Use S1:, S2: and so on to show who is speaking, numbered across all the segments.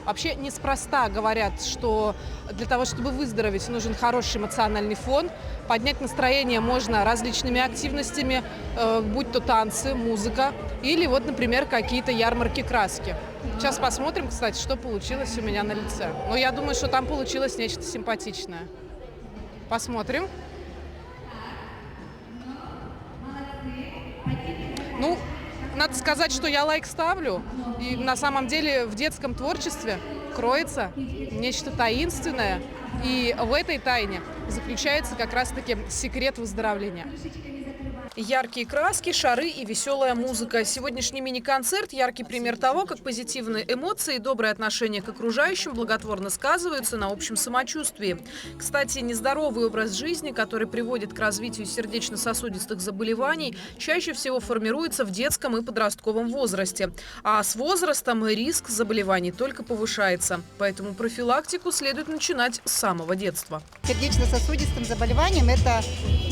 S1: Вообще неспроста говорят, что для того, чтобы выздороветь, нужен хороший эмоциональный фон. Поднять настроение можно различными активностями, будь то танцы, музыка или вот, например, какие-то ярмарки краски. Сейчас посмотрим, кстати, что получилось у меня на лице. Но я думаю, что там получилось нечто симпатичное. Посмотрим. Ну, надо сказать, что я лайк ставлю. И на самом деле в детском творчестве кроется нечто таинственное. И в этой тайне заключается как раз-таки секрет выздоровления. Яркие краски, шары и веселая музыка. Сегодняшний мини-концерт – яркий пример того, как позитивные эмоции и доброе отношение к окружающим благотворно сказываются на общем самочувствии. Кстати, нездоровый образ жизни, который приводит к развитию сердечно-сосудистых заболеваний, чаще всего формируется в детском и подростковом возрасте. А с возрастом риск заболеваний только повышается. Поэтому профилактику следует начинать с самого детства.
S2: Сердечно-сосудистым заболеванием это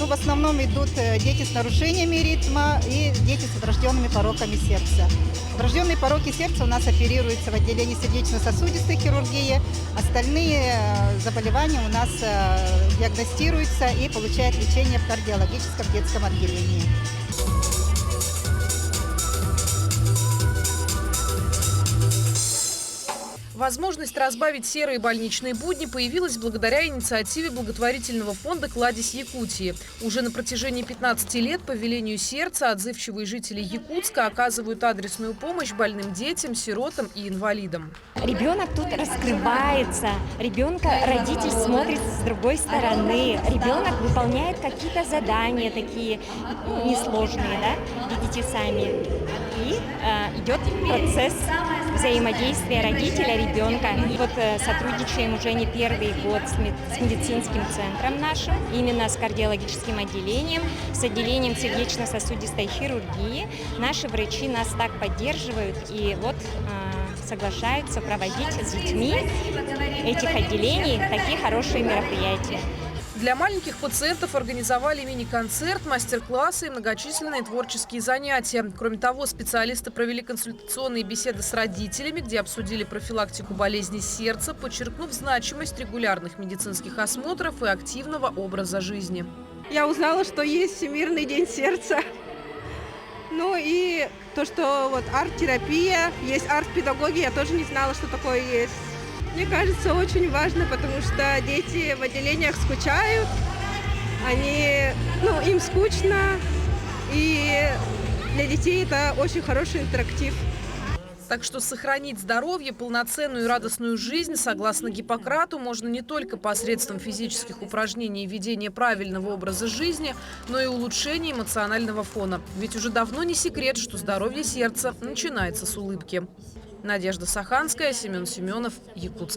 S2: в основном идут дети с нарушениями ритма и дети с врожденными пороками сердца. Врожденные пороки сердца у нас оперируются в отделении сердечно-сосудистой хирургии. Остальные заболевания у нас диагностируются и получают лечение в кардиологическом детском отделении.
S1: Возможность разбавить серые больничные будни появилась благодаря инициативе благотворительного фонда «Кладезь Якутии». Уже на протяжении 15 лет по велению сердца отзывчивые жители Якутска оказывают адресную помощь больным детям, сиротам и инвалидам.
S3: Ребенок тут раскрывается, ребенка родитель смотрит с другой стороны, ребенок выполняет какие-то задания такие несложные, да, видите сами. И идет процесс взаимодействия родителя, ребенка. И вот сотрудничаем уже не первый год с медицинским центром нашим, именно с кардиологическим отделением, с отделением сердечно-сосудистой хирургии. Наши врачи нас так поддерживают и вот соглашаются проводить с детьми этих отделений такие хорошие мероприятия.
S1: Для маленьких пациентов организовали мини-концерт, мастер-классы и многочисленные творческие занятия. Кроме того, специалисты провели консультационные беседы с родителями, где обсудили профилактику болезней сердца, подчеркнув значимость регулярных медицинских осмотров и активного образа жизни.
S4: Я узнала, что есть Всемирный день сердца. Ну и то, что вот арт-терапия, есть арт-педагогия, я тоже не знала, что такое есть. Мне кажется, очень важно, потому что дети в отделениях скучают, им скучно, и для детей это очень хороший интерактив.
S1: Так что сохранить здоровье, полноценную и радостную жизнь, согласно Гиппократу, можно не только посредством физических упражнений и ведения правильного образа жизни, но и улучшения эмоционального фона. Ведь уже давно не секрет, что здоровье сердца начинается с улыбки. Надежда Саханская, Семен Семенов, Якутск.